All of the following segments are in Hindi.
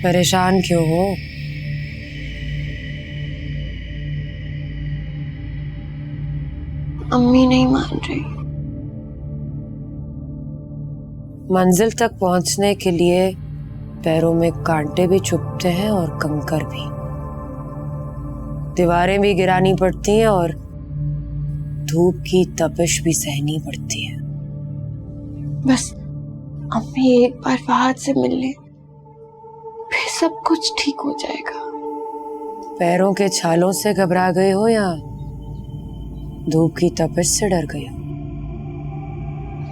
परेशान क्यों हो? अम्मी नहीं मान रही। मंजिल तक पहुंचने के लिए पैरों में कांटे भी चुभते हैं और कंकर भी। दीवारें भी गिरानी पड़ती हैं और धूप की तपिश भी सहनी पड़ती है। बस अम्मी एक बार फहद से मिल ले, फिर सब कुछ ठीक हो जाएगा। पैरों के छालों से घबरा गए हो या धूप की तपिश से डर गए हो?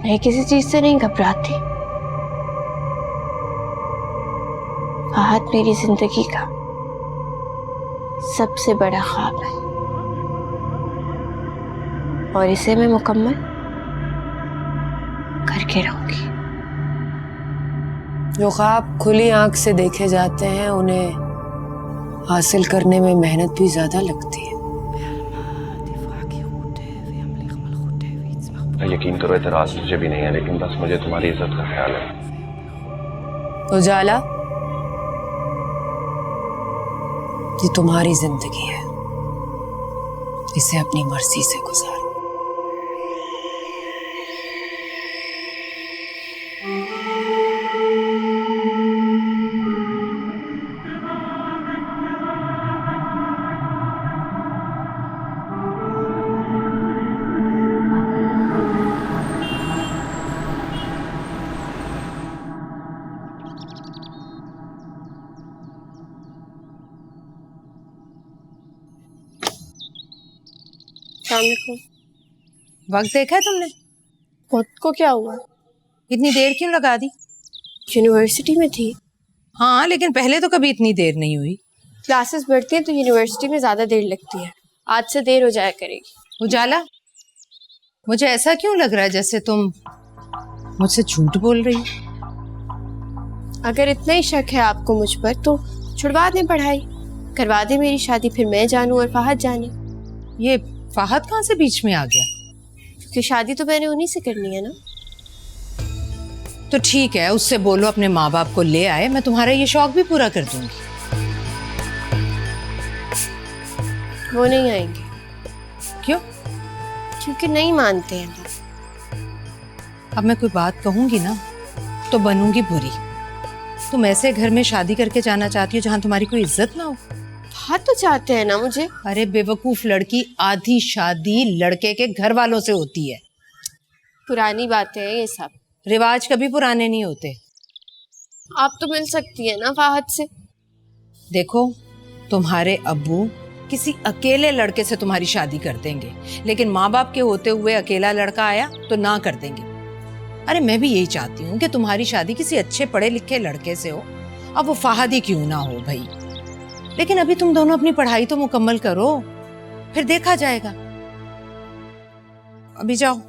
मैं किसी चीज से नहीं घबराती। फहद मेरी जिंदगी का सबसे बड़ा ख्वाब है और इसे मैं मुकम्मल करके रहूंगी। जो ख्वाब खुली आंख से देखे जाते हैं उन्हें हासिल करने में मेहनत भी ज्यादा लगती है। यकीन करो एतराज मुझे भी नहीं है, लेकिन बस मुझे तुम्हारी इज्जत का ख्याल है। उजाला, ये तुम्हारी जिंदगी है, इसे अपनी मर्जी से गुजारो। वक्त देखा है तुमने? वक्त को क्या हुआ? इतनी देर क्यों लगा दी? यूनिवर्सिटी में थी। हाँ, लेकिन पहले तो कभी इतनी देर नहीं हुई। क्लासेस बढ़ती हैं तो यूनिवर्सिटी में ज्यादा देर लगती है। आज से देर हो जाया करेगी। उजाला, मुझे ऐसा क्यों लग रहा है जैसे तुम मुझसे झूठ बोल रही हो? अगर इतना ही शक है आपको मुझ पर तो छुड़वा दें पढ़ाई, करवा दें मेरी शादी, फिर मैं जानूं और फहद जाने। ये फहद कहाँ से बीच में आ गया? क्योंकि शादी तो मैंने उन्हीं से करनी है ना। तो ठीक है, उससे बोलो अपने माँ बाप को ले आए, मैं तुम्हारा ये शौक भी पूरा कर दूंगी। वो नहीं आएंगे। क्यों? क्योंकि नहीं मानते हैं वो। अब मैं कोई बात कहूंगी ना तो बनूंगी बुरी। तुम ऐसे घर में शादी करके जाना चाहती हो जहां तुम्हारी कोई इज्जत ना हो? हाँ तो चाहते हैं ना मुझे। अरे बेवकूफ लड़की, आधी शादी लड़के के घर वालों से होती है। पुरानी बातें हैं ये सब। रिवाज कभी पुराने नहीं होते। आप तो मिल सकती है ना फहद से। देखो, तुम्हारे अब्बू किसी अकेले लड़के से तुम्हारी शादी कर देंगे, लेकिन माँ बाप के होते हुए अकेला लड़का आया तो ना कर देंगे। अरे मैं भी यही चाहती हूँ कि तुम्हारी शादी किसी अच्छे पढ़े लिखे लड़के से हो, अब वो फहद ही क्यों ना हो भाई। लेकिन अभी तुम दोनों अपनी पढ़ाई तो मुकम्मल करो, फिर देखा जाएगा। अभी जाओ।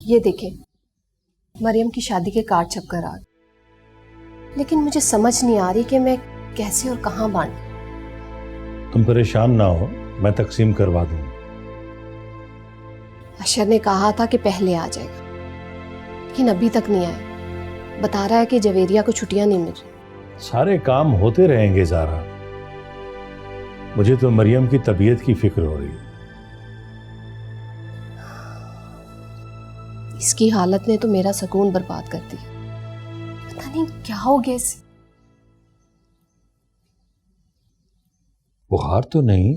ये देखें, मरियम की शादी के कार्ड छपकर आ गए, लेकिन मुझे समझ नहीं आ रही कि मैं कैसे और कहाँ बांटूं। तुम परेशान ना हो, मैं तकसीम करवा दूंगा। अशर ने कहा था कि पहले आ जाएगा, लेकिन अभी तक नहीं आया। बता रहा है कि जवेरिया को छुट्टियां नहीं मिल रही। सारे काम होते रहेंगे ज़ारा, मुझे तो मरियम की तबीयत की फिक्र हो रही है। इसकी हालत ने तो मेरा सुकून बर्बाद कर दिया। पता नहीं क्या हो गया इसे। बुखार तो नहीं?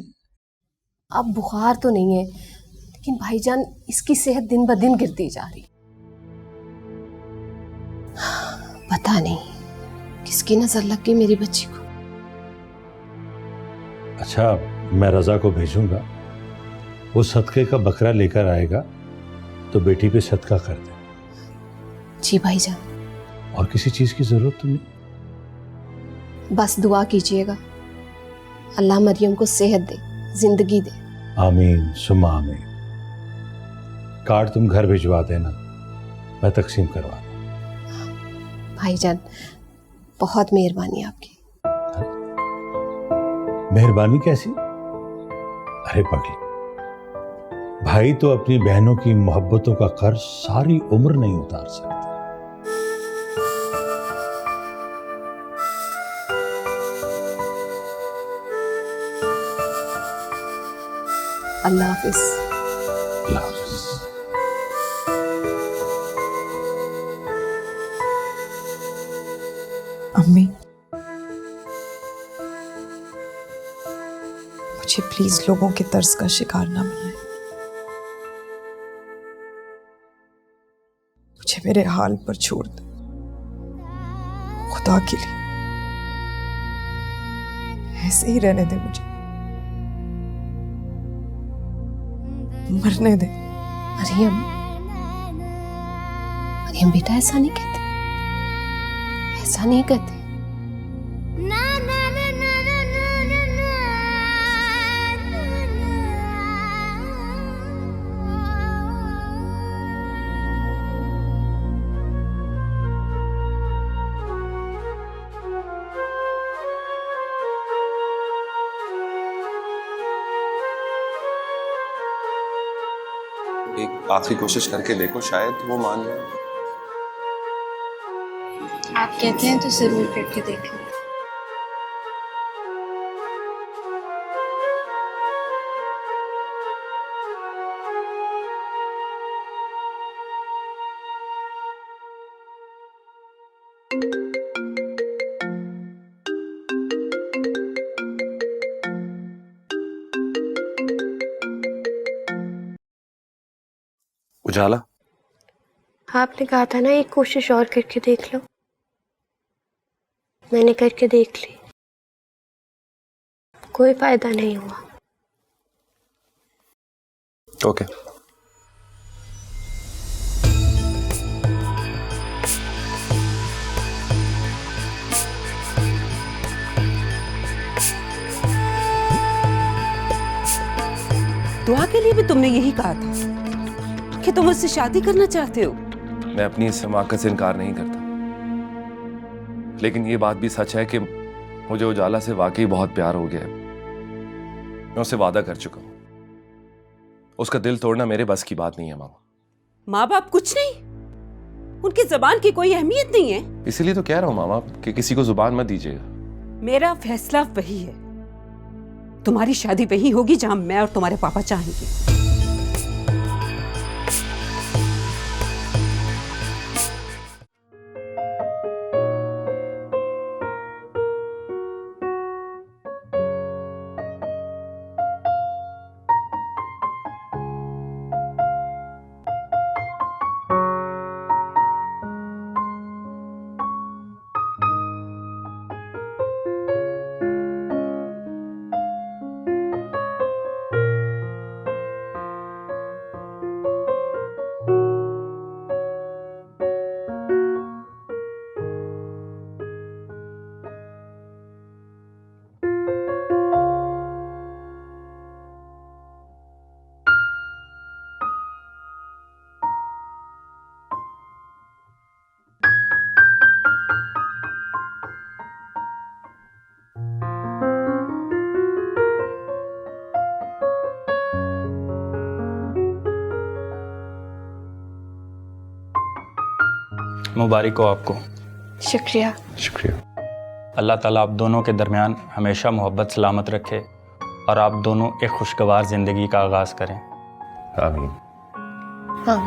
अब बुखार तो नहीं है, लेकिन भाईजान इसकी सेहत दिन ब दिन गिरती जा रही। पता नहीं किसकी नजर लग गई मेरी बच्ची को। अच्छा, मैं रजा को भेजूंगा, वो सदके का बकरा लेकर आएगा तो बेटी पे सदका कर दे। जी भाईजान। और किसी चीज की जरूरत तो नहीं? बस दुआ कीजिएगा अल्लाह मरियम को सेहत दे, जिंदगी दे। आमीन सुम्मा आमीन। कार्ड तुम घर भिजवा देना, मैं तकसीम करवा दूँ। भाईजान बहुत मेहरबानी आपकी। मेहरबानी कैसी? अरे पगली, भाई तो अपनी बहनों की मोहब्बतों का कर्ज सारी उम्र नहीं उतार सकते। अल्लाह हाफिज। अल्लाह हाफिज। अम्मी, मुझे प्लीज लोगों के तर्स का शिकार ना बनाएं। मुझे मेरे हाल पर छोड़ दो, खुदा के लिए ऐसे ही रहने दे, मुझे मरने दे। मरियम, मरियम बेटा ऐसा नहीं कहते, ऐसा नहीं कहते। एक आखिरी कोशिश करके देखो, शायद वो मान जाए। आप कहते हैं तो जरूर करके देखें। उजाला, आपने कहा था ना एक कोशिश और करके देख लो, मैंने करके देख ली, कोई फायदा नहीं हुआ। ओके। दुआ के लिए भी तुमने यही कहा था कि तुम उससे शादी करना चाहते हो। मैं अपनी इस हिमाकत से इनकार नहीं करता, लेकिन ये बात भी सच है कि मुझे उजाला से वाकई बहुत प्यार हो गया है। मैं उससे वादा कर चुका हूं, उसका दिल तोड़ना मेरे बस की बात नहीं है मामा। माँ बाप कुछ नहीं, उनकी जबान की कोई अहमियत नहीं है। इसीलिए तो कह रहा हूं मामा कि किसी को जुबान मत दीजिएगा। मेरा फैसला वही है, तुम्हारी शादी वही होगी जहां मैं और तुम्हारे पापा चाहेंगे। मुबारक हो आपको। शुक्रिया। शुक्रिया। अल्लाह ताला आप दोनों के दरमियान हमेशा मोहब्बत सलामत रखे और आप दोनों एक खुशगवार ज़िंदगी का आगाज़ करें। आमीन। हाँ।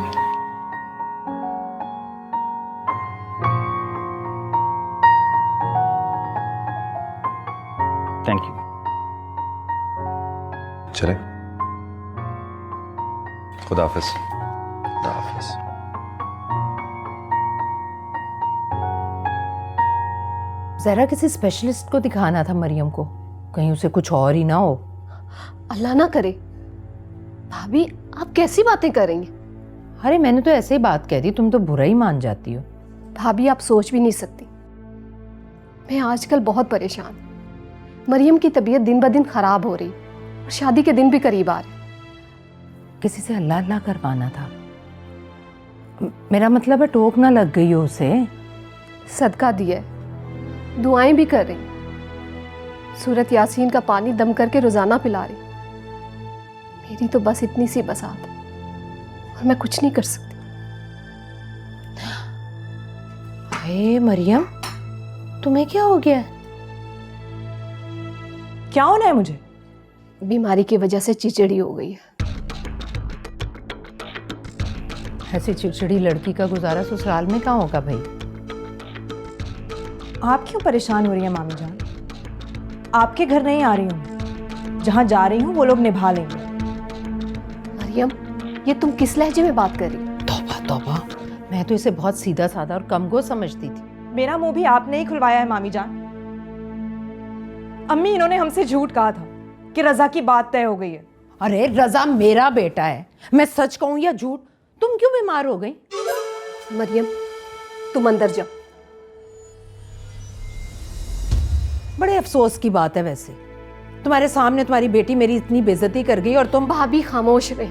Thank you. चले, खुदा हाफिज। खुदा हाफिज। जरा किसी स्पेशलिस्ट को दिखाना था मरियम को, कहीं उसे कुछ और ही ना हो। अल्लाह ना करे। भाभी आप कैसी बातें करेंगे? अरे मैंने तो ऐसे ही बात कह दी, तुम तो बुरा ही मान जाती हो। भाभी आप सोच भी नहीं सकती, मैं आजकल बहुत परेशान हूं। मरियम की तबीयत दिन ब दिन खराब हो रही और शादी के दिन भी करीब आ रहे। किसी से अल्लाह अल्लाह करवाना था। मेरा मतलब है टोक ना लग गई हो उसे। सदका दिया है, दुआएं भी कर रही, सूरत यासीन का पानी दम करके रोजाना पिला रही। मेरी तो बस इतनी सी बसात है और मैं कुछ नहीं कर सकती। हे मरियम, तुम्हें क्या हो गया? क्या होना है मुझे? बीमारी की वजह से चिड़चिड़ी हो गई है। ऐसी चिड़चिड़ी लड़की का गुजारा ससुराल में कहाँ होगा भाई? आप क्यों परेशान हो रही हैं मामी जान? आपके घर नहीं आ रही हूँ, जहाँ जा रही हूँ वो लोग निभा लेंगे। मरियम, ये तुम किस लहजे में बात कर रही हो? तौबा तौबा, मैं तो इसे बहुत सीधा साधा और कमगो समझती थी। मेरा मुंह भी आपने ही खुलवाया है मामी जान। अम्मी, इन्होंने हमसे झूठ कहा था कि रजा की बात तय हो गई है। अरे रजा मेरा बेटा है, मैं सच कहूं या झूठ? तुम क्यों बीमार हो गई? मरियम, तुम अंदर जाओ। बड़े अफसोस की बात है वैसे, तुम्हारे सामने तुम्हारी बेटी मेरी इतनी बेइज्जती कर गई और तुम। भाभी खामोश रहे,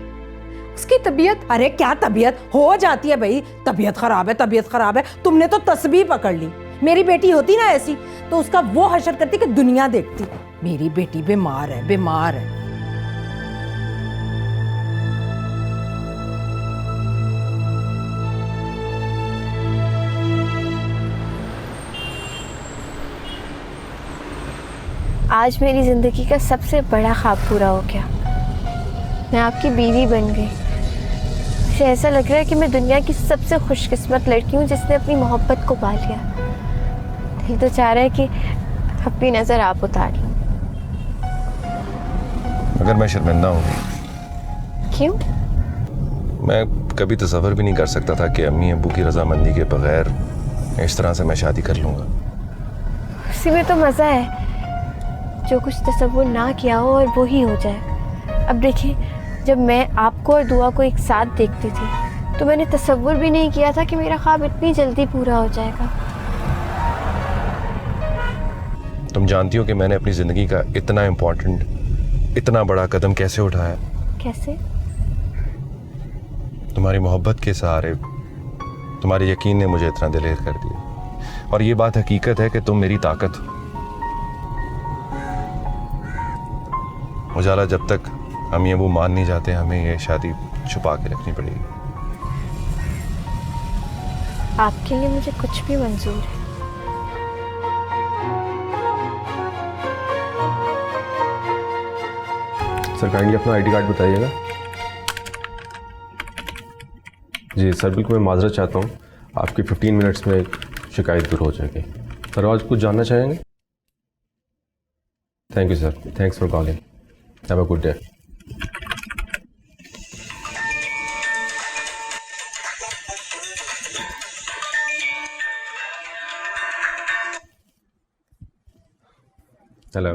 उसकी तबीयत। अरे क्या तबीयत हो जाती है भाई? तबीयत खराब है, तबीयत खराब है, तुमने तो तस्बीह पकड़ ली। मेरी बेटी होती ना ऐसी तो उसका वो हशर करती कि दुनिया देखती। मेरी बेटी बीमार है, बीमार है। आज मेरी ज़िंदगी का सबसे बड़ा ख्वाब पूरा हो गया। मैं आपकी बीवी बन गई। मुझे ऐसा लग रहा है कि मैं दुनिया की सबसे खुशकिस्मत लड़की हूँ जिसने अपनी मोहब्बत को पा लिया। दिल तो चाह रहा है कि अपनी नज़र आप उतार लो। अगर मैं शर्मिंदा हूँ। क्यों? मैं कभी तसव्वुर भी नहीं कर सकता था कि अम्मी अब्बू की रजामंदी के बगैर इस तरह से मैं शादी कर लूँगा। उसी में तो मज़ा है, जो कुछ तसव्वुर ना किया हो और वो ही हो जाए। अब देखिए, जब मैं आपको और दुआ को एक साथ देखती थी तो मैंने तसव्वुर भी नहीं किया था कि मेरा ख्वाब इतनी जल्दी पूरा हो जाएगा। तुम जानती हो कि मैंने अपनी ज़िंदगी का इतना इम्पोर्टेंट, इतना बड़ा कदम कैसे उठाया? कैसे? तुम्हारी मोहब्बत के सहारे, तुम्हारे यकीन ने मुझे इतना दिलेर कर दिया। और ये बात हकीकत है कि तुम मेरी ताकत हो। उजाला, जब तक अम्मी अबू मान नहीं जाते हमें ये शादी छुपा के रखनी पड़ेगी। आपके लिए मुझे कुछ भी मंजूर है। सर काइंडली अपना आईडी कार्ड बताइएगा। जी सर, बिल्कुल मैं माजरत चाहता हूँ, आपकी 15 मिनट्स में शिकायत दूर हो जाएगी। सर आज कुछ जानना चाहेंगे? Thank you sir, thanks for calling, have a good day. Hello.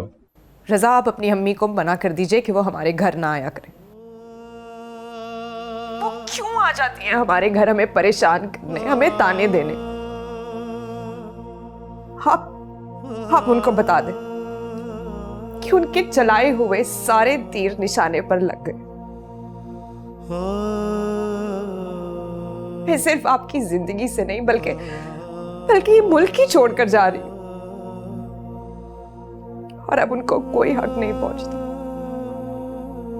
Raza, आप अपनी अम्मी को मना कर दीजिए कि वो हमारे घर ना आया करें। वो क्यों आ जाती हैं हमारे घर हमें परेशान करने, हमें ताने देने? आप उनको बता दें कि उनके चलाए हुए सारे तीर निशाने पर लग गए। मैं सिर्फ आपकी जिंदगी से नहीं बल्कि ये मुल्क ही छोड़कर जा रही हूं और अब उनको कोई हक नहीं पहुंचता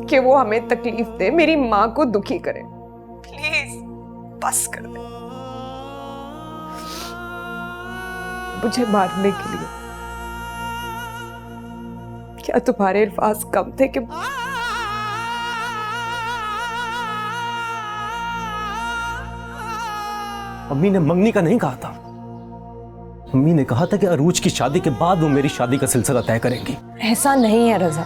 कि वो हमें तकलीफ दे, मेरी मां को दुखी करे। प्लीज बस कर दे। मुझे मारने के लिए क्या तुम्हारे अल्फाज कम थे कि अम्मी ने मंगनी का नहीं कहा था। अम्मी ने कहा था कि अरूज की शादी के बाद वो मेरी शादी का सिलसिला तय करेंगी। ऐसा नहीं है रजा,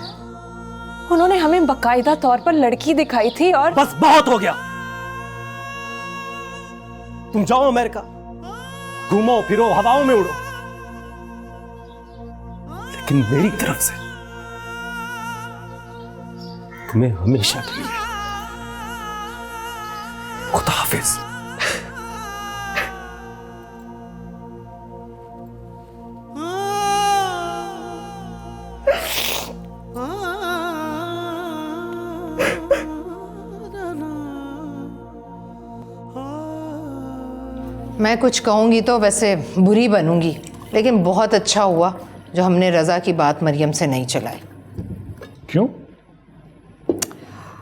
उन्होंने हमें बाकायदा तौर पर लड़की दिखाई थी और बस बहुत हो गया। तुम जाओ अमेरिका, घूमो फिरो, हवाओं में उड़ो, लेकिन मेरी तरफ से तुम्हें हमेशा के लिए खुदा हाफिज। मैं कुछ कहूँगी तो वैसे बुरी बनूंगी, लेकिन बहुत अच्छा हुआ जो हमने रज़ा की बात मरियम से नहीं चलाई। क्यों?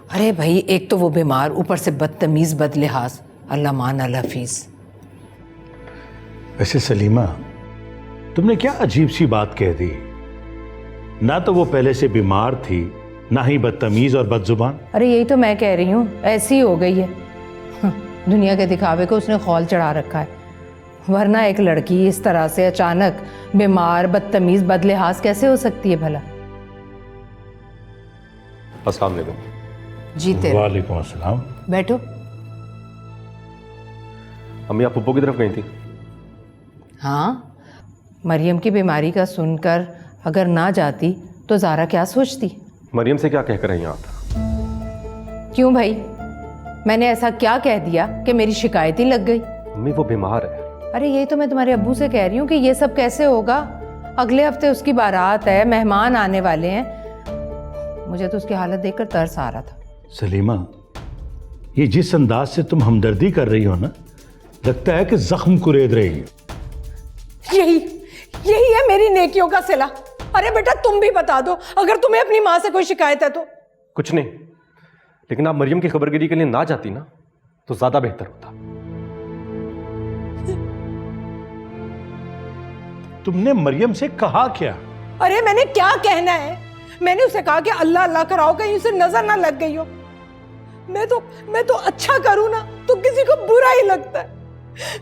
अरे भाई, एक तो वो बीमार, ऊपर से बदतमीज़ बदलिहाज, अल्लाह मान अल हफीज़। वैसे सलीमा, तुमने क्या अजीब सी बात कह दी। ना तो वो पहले से बीमार थी, ना ही बदतमीज और बदजुबान। अरे यही तो मैं कह रही हूँ, ऐसी हो गई है। दुनिया के दिखावे को उसने खौल चढ़ा रखा है, वरना एक लड़की इस तरह से अचानक बीमार, बदतमीज, बदलिहाज कैसे हो सकती है भला? अस्सलाम वालेकुम। जी तेरा। वालेकुम अस्सलाम। बैठो। अम्मी, आप पप्पू की तरफ गई थी? हाँ, मरियम की बीमारी का सुनकर अगर ना जाती तो ज़ारा क्या सोचती? मरियम से क्या कहकर आई आप? क्यों भाई, मैंने ऐसा क्या कह दिया कि मेरी शिकायत ही लग गई? अम्मी, वो बीमार है। अरे यही तो मैं तुम्हारे अब्बू से कह रही हूँ कि ये सब कैसे होगा। अगले हफ्ते उसकी बारात है, मेहमान आने वाले हैं। मुझे तो उसकी हालत देखकर तरस आ रहा था। सलीमा, ये जिस अंदाज से तुम हमदर्दी कर रही हो ना, लगता है कि जख्म कुरेद रही हो। यही है मेरी नेकियों का सिला। अरे बेटा, तुम भी बता दो अगर तुम्हें अपनी माँ से कोई शिकायत है तो। कुछ नहीं, लेकिन आप मरियम की खबरगिरी के लिए ना जाती ना तो ज्यादा बेहतर होता। तुमने मरियम से कहा क्या? अरे मैंने क्या कहना है, मैंने उसे कहा कि अल्लाह अल्लाह कराओ कहीं उसे नजर ना लग गई हो। मैं तो अच्छा करूं ना तो किसी को बुरा ही लगता है,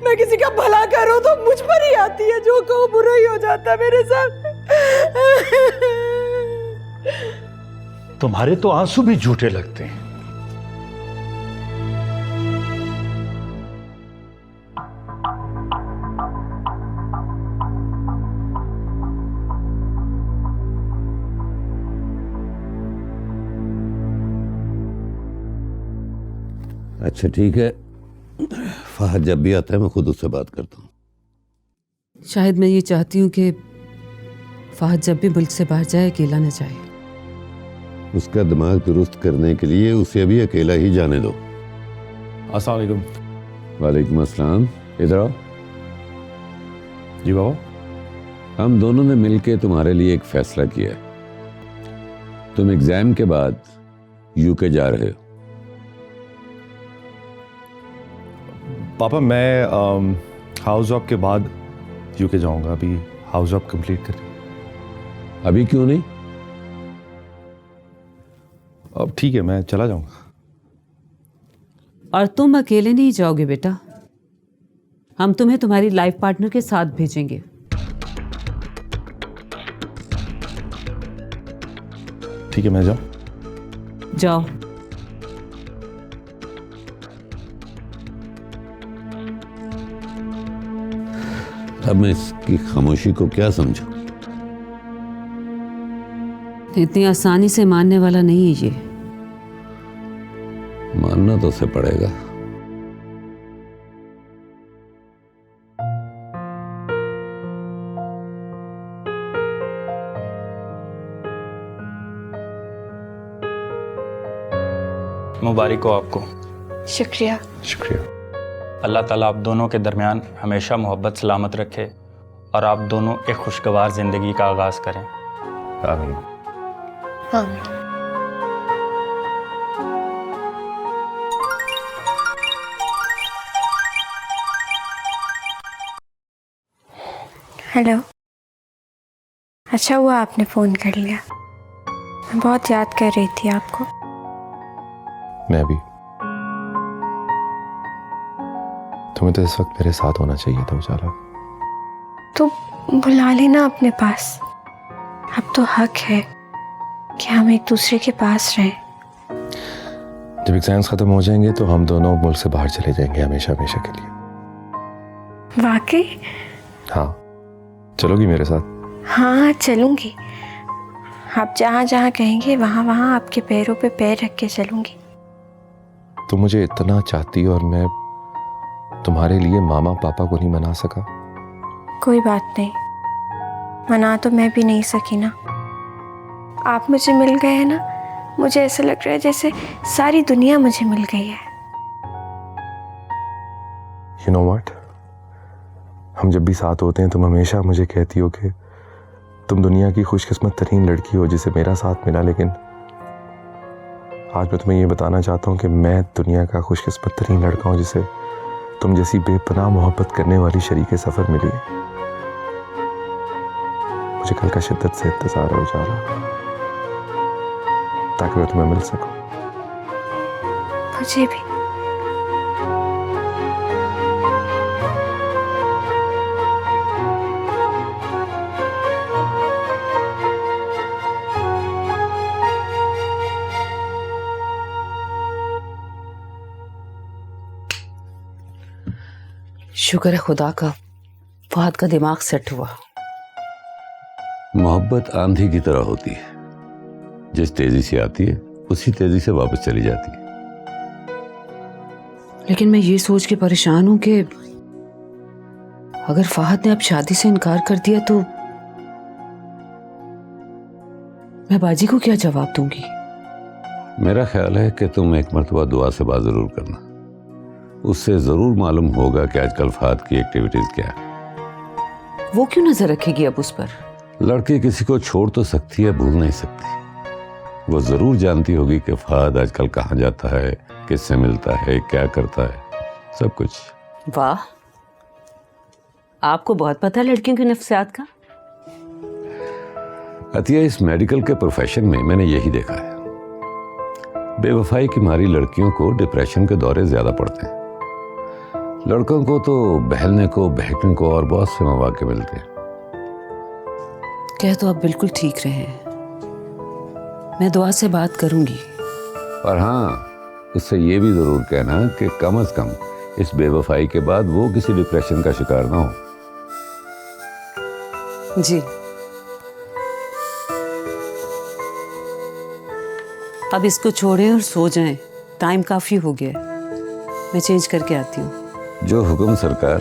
मैं किसी का भला करूं तो मुझ पर ही आती है, जो कहो बुरा ही हो जाता है मेरे साथ। तुम्हारे तो आंसू भी झूठे लगते हैं। अच्छा ठीक है, फहद जब भी आता है मैं खुद उससे बात करता हूँ। शायद मैं ये चाहती हूँ कि फहद जब भी मुल्क से बाहर जाए अकेला न जाए। उसका दिमाग दुरुस्त करने के लिए उसे अभी अकेला ही जाने दो। अस्सलाम वालेकुम। वालेकुम अस्सलाम। इधर आओ। जी बाबा। हम दोनों ने मिलकर तुम्हारे लिए एक फैसला किया है। तुम एग्जाम के बाद यूके जा रहे हो। पापा, मैं हाउस जॉब के बाद यूके जाऊंगा। अभी हाउस जॉब कंप्लीट कर। अभी क्यों नहीं? अब ठीक है, मैं चला जाऊंगा। और तुम अकेले नहीं जाओगे बेटा, हम तुम्हें तुम्हारी लाइफ पार्टनर के साथ भेजेंगे। ठीक है, मैं जाऊं? जाओ। अब मैं इसकी खामोशी को क्या समझूं? इतनी आसानी से मानने वाला नहीं है ये। मानना तो उसे पड़ेगा। मुबारक हो आपको। शुक्रिया। शुक्रिया। अल्लाह ताला आप दोनों के दरमियान हमेशा मोहब्बत सलामत रखे और आप दोनों एक खुशगवार ज़िंदगी का आगाज़ करें। आमीन। हाँ। हेलो। अच्छा हुआ आपने फ़ोन कर लिया, मैं बहुत याद कर रही थी आपको। मैं भी। तुम्हें तो इस वक्त मेरे साथ होना चाहिए था उजाला। तो बुला लेना अपने पास, अब तो हक है कि हम एक दूसरे के पास रहें। जब एग्जाम्स खत्म हो जाएंगे तो हम दोनों मुल्क से बाहर चले जाएंगे हमेशा हमेशा के लिए। वाकई? हाँ, चलोगी मेरे साथ? हाँ चलूंगी, आप जहाँ जहाँ कहेंगे वहाँ वहाँ आपके पैरों पे पैर रख के चलूंगी। तुम मुझे इतना चाहती और मैं तुम्हारे लिए मामा पापा को नहीं मना सका। कोई बात नहीं, मना तो मैं भी नहीं सकी ना। आप मुझे मिल गए हैं ना, मुझे ऐसा लग रहा है जैसे सारी दुनिया मुझे मिल गई है। You know what? हम जब भी साथ होते हैं तुम हमेशा मुझे कहती हो कि तुम दुनिया की खुशकिस्मत तरीन लड़की हो जिसे मेरा साथ मिला, लेकिन आज मैं तुम्हें ये बताना चाहता हूँ कि मैं दुनिया का खुशकिस्मत तरीन लड़का हूँ जिसे तुम जैसी बेपनाह मोहब्बत करने वाली शरीके सफ़र मिली है। मुझे कल का शिद्दत से इंतज़ार है उजाला, ताकि मैं तुम्हें मिल सकूं। मुझे भी। शुक्र है खुदा का, फहद का दिमाग सेट हुआ। मोहब्बत आंधी की तरह होती है, जिस तेजी से आती है उसी तेजी से वापस चली जाती है। लेकिन मैं ये सोच के परेशान हूं कि अगर फहद ने अब शादी से इनकार कर दिया तो मैं बाजी को क्या जवाब दूंगी? मेरा ख्याल है कि तुम एक मरतबा दुआ से बात जरूर करना, उससे जरूर मालूम होगा कि आजकल फहद की एक्टिविटीज क्या है। वो क्यों नजर रखेगी अब उस पर? लड़की किसी को छोड़ तो सकती है, भूल नहीं सकती। वो जरूर जानती होगी कि फहद आजकल कहाँ जाता है, किससे मिलता है, क्या करता है, सब कुछ। वाह, आपको बहुत पता है लड़कियों की नफ्सियात का। अतिया, इस मेडिकल के प्रोफेशन में मैंने यही देखा है, बेवफाई की मारी लड़कियों को डिप्रेशन के दौरे ज्यादा पड़ते हैं। लड़कों को तो बहलने को, बहकने को और बहुत से मौके मिलते हैं। कह तो आप बिल्कुल ठीक रहे हैं, मैं दुआ से बात करूंगी। और हाँ, उससे ये भी जरूर कहना कि कम से कम इस बेवफाई के बाद वो किसी डिप्रेशन का शिकार ना हो। जी। अब इसको छोड़ें और सो जाएं, टाइम काफी हो गया है। मैं चेंज करके आती हूँ। जो हुक्म सरकार।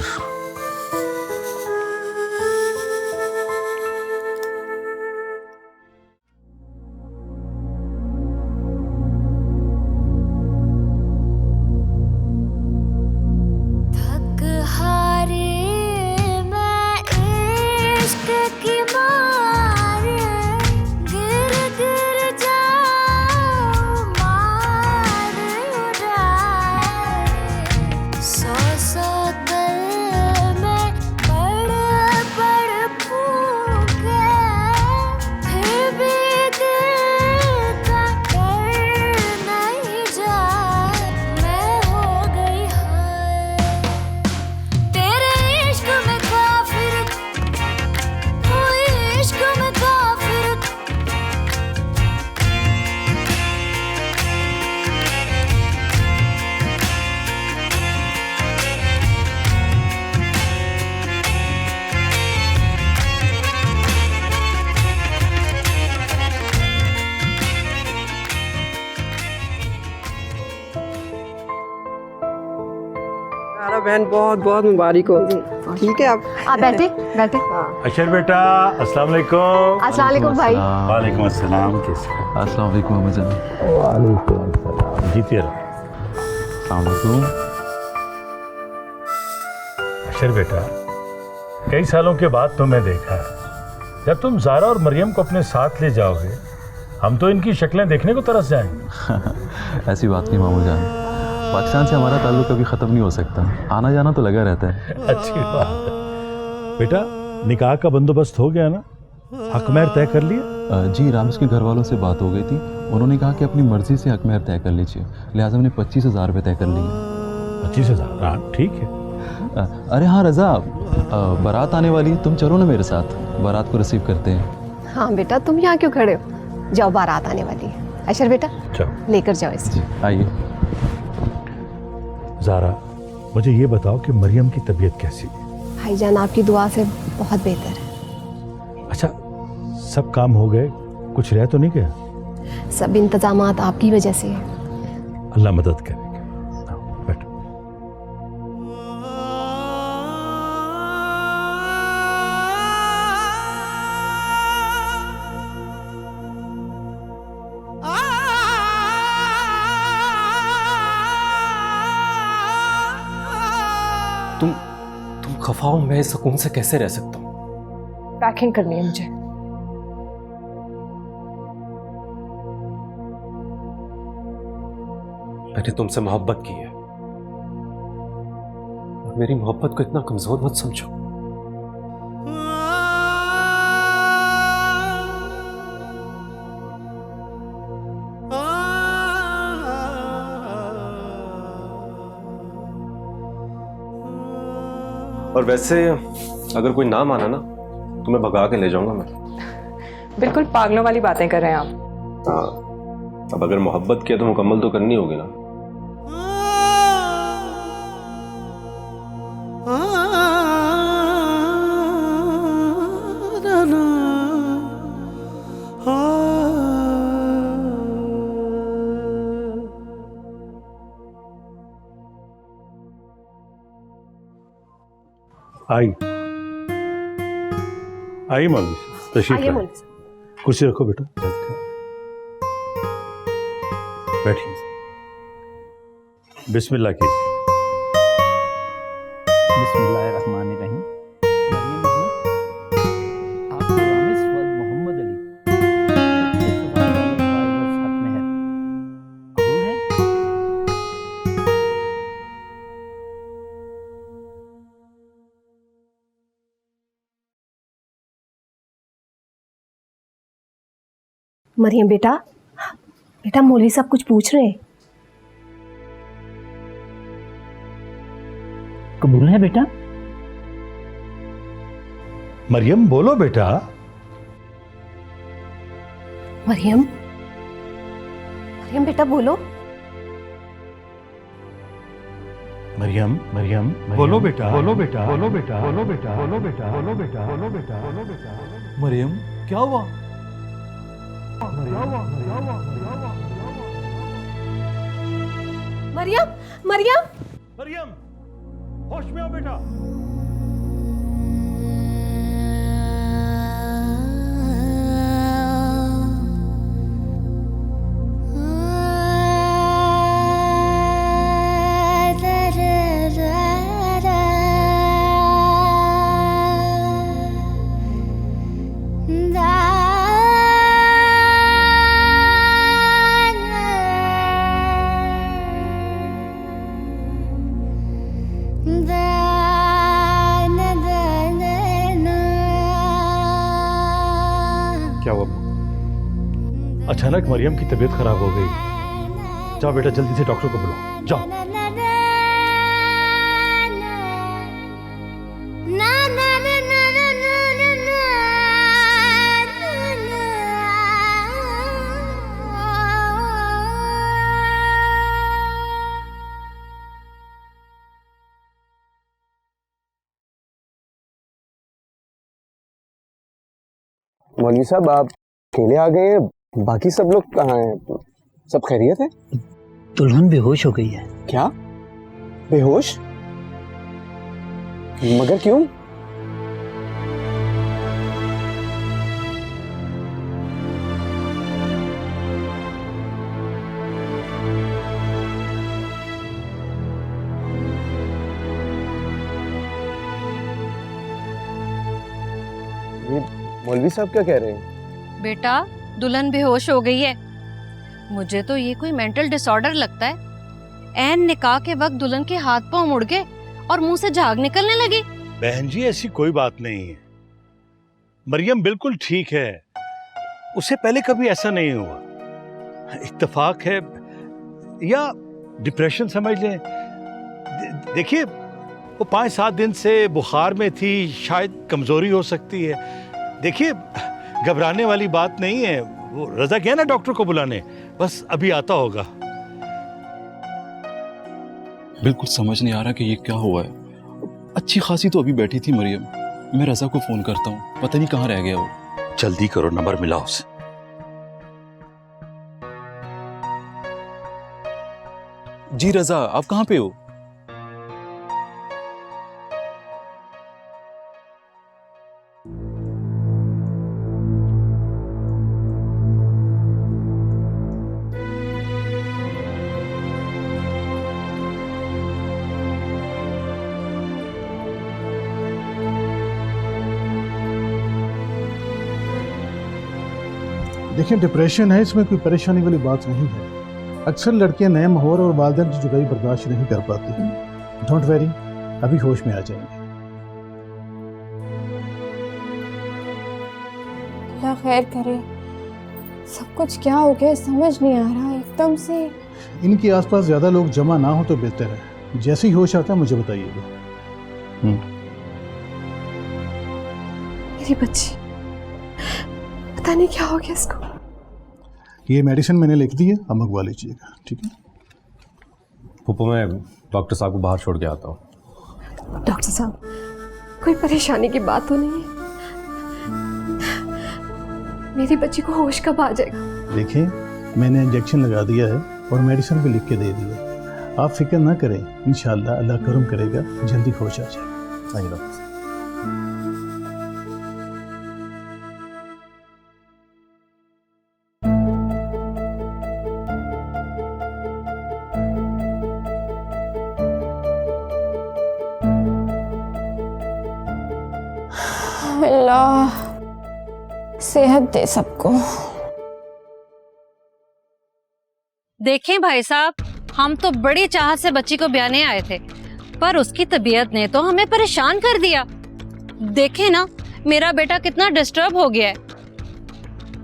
बहन बहुत बहुत मुबारक हो। ठीक है, आप बैठे बैठे। अशर बेटा, अस्सलाम वालेकुम। अस्सलाम वालेकुम भाई। वालेकुम अस्सलाम। कैसे? अस्सलाम वालेकुम अम्मा जान। वालेकुम अस्सलाम। जीते रहो। अस्सलाम वालेकुम। अशर बेटा, कई सालों के बाद तुम्हें देखा है। जब तुम ज़ारा और मरियम को अपने साथ ले जाओगे, हम तो इनकी शक्लें देखने को तरस जाएंगे। ऐसी बात नहीं मामू जान, पाकिस्तान से हमारा ताल्लुक कभी ख़त्म नहीं हो सकता, आना जाना तो लगा रहता है। अच्छी बात है बेटा। निकाह का बंदोबस्त हो गया ना? हक महर तय कर लिया? जी, रामिस के घर वालों से बात हो गई थी, उन्होंने कहा कि अपनी मर्जी से हक महर तय कर लीजिए, लिहाजा हमने 25,000 रुपये तय कर लिए। 25,000? हाँ ठीक है। अरे हाँ रज़ा, बारात आने वाली है, तुम चलो ना मेरे साथ, बारात को रिसीव करते हैं। हाँ बेटा, तुम यहाँ क्यों खड़े हो? जाओ, बारात आने वाली है। अशर बेटा, लेकर जाओ इसे। आइए। ज़ारा, मुझे ये बताओ कि मरियम की तबीयत कैसी है? भाईजान आपकी दुआ से बहुत बेहतर है। अच्छा, सब काम हो गए? कुछ रह तो नहीं गया? सब इंतजामात आपकी वजह से है। अल्लाह मदद करेगा। बैठो। तुम खफा हूं, मैं सुकून से कैसे रह सकता हूँ? पैकिंग करनी है मुझे। मैंने तुमसे मोहब्बत की है और मेरी मोहब्बत को इतना कमजोर मत समझो। और वैसे अगर कोई ना माना ना तो मैं भगा के ले जाऊंगा मैं। बिल्कुल पागलों वाली बातें कर रहे हैं आप। हाँ, अब अगर मोहब्बत किया तो मुकम्मल तो करनी होगी ना। आई मौलवी साहब, तशरीफ लाइए। कुर्सी रखो बेटा, बैठिए। बिस्मिल्लाह कीजिए। बिस्मिल्लाहिर्रहमानिर्रहीम। मरियम आपको रामिस वल मोहम्मद अली हक में है, कबूल है? मरियम बेटा, बेटा मौलवी साहब कुछ पूछ रहे हैं। कबूल है बेटा? मरियम बोलो बेटा। मरियम, मरियम बेटा बोलो। मरियम मरियम बोलो बेटा, बोलो बेटा, बोलो बेटा, बोलो बेटा, बोलो बेटा, बोलो बेटा, बोलो बेटा, बोलो बेटा। मरियम क्या हुआ? मरियम, मरियम, मरियम होश में आओ बेटा। क्या हुआ? अचानक मरियम की तबीयत खराब हो गई। जाओ बेटा जल्दी से डॉक्टर को बुलाओ, जाओ। मौलवी साहब आप अकेले आ गए हैं, बाकी सब लोग कहाँ हैं? सब खैरियत है? दुल्हन बेहोश हो गई है। क्या? बेहोश? मगर क्यों? मौलवी साहब क्या कह रहे हैं? बेटा दुल्हन बेहोश हो गई है। मुझे तो ये कोई मेंटल डिसऑर्डर लगता है। ऐन निकाह के वक्त दुल्हन के हाथ पांव मुड़ गए और मुंह से झाग निकलने लगी। बहन जी ऐसी कोई बात नहीं है, मरियम बिल्कुल ठीक है। उससे पहले कभी ऐसा नहीं हुआ। इत्तेफाक है या डिप्रेशन समझ लें। देखिए वो 5-7 दिन से बुखार में थी, शायद कमजोरी हो सकती है। देखिए घबराने वाली बात नहीं है। वो रजा गया ना डॉक्टर को बुलाने, बस अभी आता होगा। बिल्कुल समझ नहीं आ रहा कि ये क्या हुआ है। अच्छी खासी तो अभी बैठी थी मरियम। मैं रजा को फोन करता हूँ, पता नहीं कहाँ रह गया वो। जल्दी करो, नंबर मिलाओ उसे। जी रजा, आप कहाँ पे हो? देखिए डिप्रेशन है, इसमें कोई परेशानी वाली बात नहीं है। अक्सर लड़कियां नए माहौल और वालिदैन की जुदाई बर्दाश्त नहीं कर पाती। डोंट वेरी, अभी होश में आ जाएंगे। अल्लाह खैर करे। सब कुछ क्या हो गया समझ नहीं आ रहा एकदम से। इनके आसपास ज्यादा लोग जमा ना हो तो बेहतर है। जैसे ही होश आता है मुझे बताइएगा। मेरी बच्ची, पता नहीं क्या हो गया इसको। ये मेडिसिन मैंने लिख दी है, अब मंगवा लीजिएगा, ठीक है? फूफो, मैं डॉक्टर साहब को बाहर छोड़ के आता हूँ। डॉक्टर साहब, कोई परेशानी की बात तो नहीं है? मेरी बच्ची को होश कब आ जाएगा? देखिए, मैंने इंजेक्शन लगा दिया है और मेडिसिन भी लिख के दे दी है। आप फिक्र ना करें, इंशाल्लाह अल्लाह करम करेगा, जल्दी होश आ जाएगा। Thank you doctor. अल्लाह सेहत दे सबको। देखें भाई साहब, हम तो बड़ी चाहत से बच्ची को ब्याने आए थे, पर उसकी तबीयत ने तो हमें परेशान कर दिया। देखें ना, मेरा बेटा कितना डिस्टर्ब हो गया है।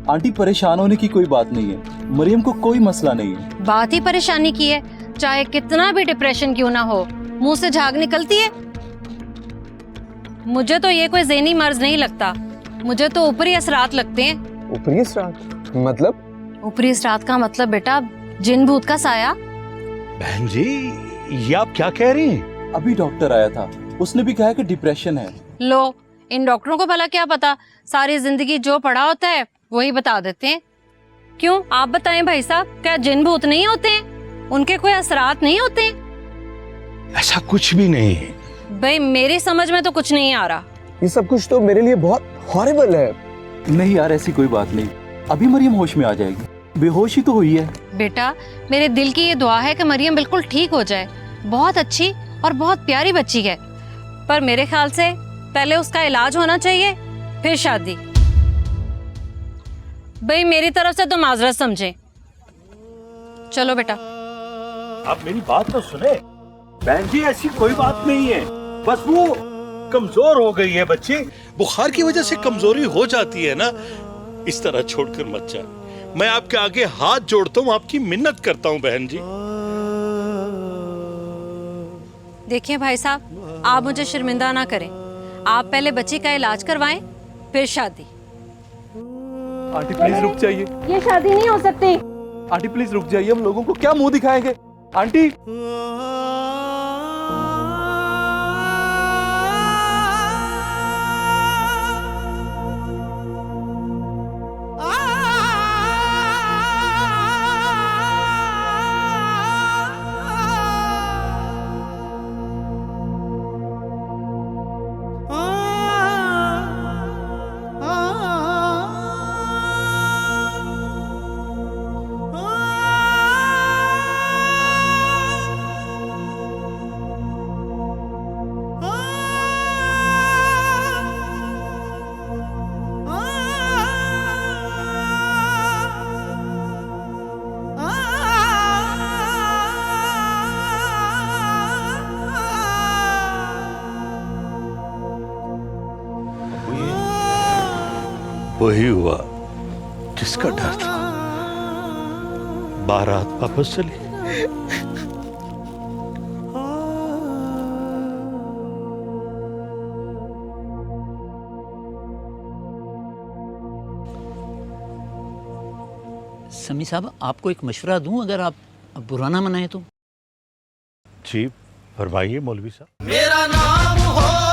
आंटी, परेशान होने की कोई बात नहीं है, मरियम को कोई मसला नहीं है। बात ही परेशानी की है, चाहे कितना भी डिप्रेशन क्यों ना हो, मुंह से झाग निकलती है। मुझे तो ये कोई ज़हनी मर्ज नहीं लगता, मुझे तो ऊपरी असरात लगते हैं। ऊपरी असरात मतलब? ऊपरी असरात का मतलब बेटा जिन भूत का साया। बहन जी, ये आप क्या कह रही हैं? अभी डॉक्टर आया था, उसने भी कहा कि डिप्रेशन है। लो, इन डॉक्टरों को भला क्या पता, सारी जिंदगी जो पढ़ा होता है वही बता देते हैं। क्यों, आप बताएं भाई साहब, क्या जिन भूत नहीं होते हैं? उनके कोई असरात नहीं होते हैं? ऐसा कुछ भी नहीं है भाई, मेरी समझ में तो कुछ नहीं आ रहा। ये सब कुछ तो मेरे लिए बहुत हॉरिबल है। नहीं यार, ऐसी कोई बात नहीं, अभी मरियम होश में आ जाएगी। बेहोशी तो हुई है। बेटा, मेरे दिल की ये दुआ है कि मरियम बिल्कुल ठीक हो जाए। बहुत अच्छी और बहुत प्यारी बच्ची है, पर मेरे ख्याल से पहले उसका इलाज होना चाहिए, फिर शादी। भाई, मेरी तरफ से तो माजरत समझे। चलो बेटा। आप मेरी बात तो सुने। बहन जी, ऐसी कोई बात नहीं है, बस वो कमजोर हो गई है बच्ची। बुखार की वजह से कमजोरी हो जाती है ना। इस तरह छोड़कर मत जा। मैं आपके आगे हाथ जोड़ता हूँ, आपकी मिन्नत करता हूँ बहन जी। देखिए भाई साहब, आप मुझे शर्मिंदा ना करें। आप पहले बच्ची का इलाज करवाएं, फिर शादी। आंटी प्लीज रुक जाइए। ये शादी नहीं हो सकती। आंटी प्लीज रुक जाइए, हम लोगों को क्या मुंह दिखाएंगे? आंटी, वही हुआ जिसका डर था। बारात वापस चली। समी साहब, आपको एक मशवरा दूं, अगर आप बुरा ना मनाए तो? जी फरमाइए मौलवी साहब। मेरा नाम हो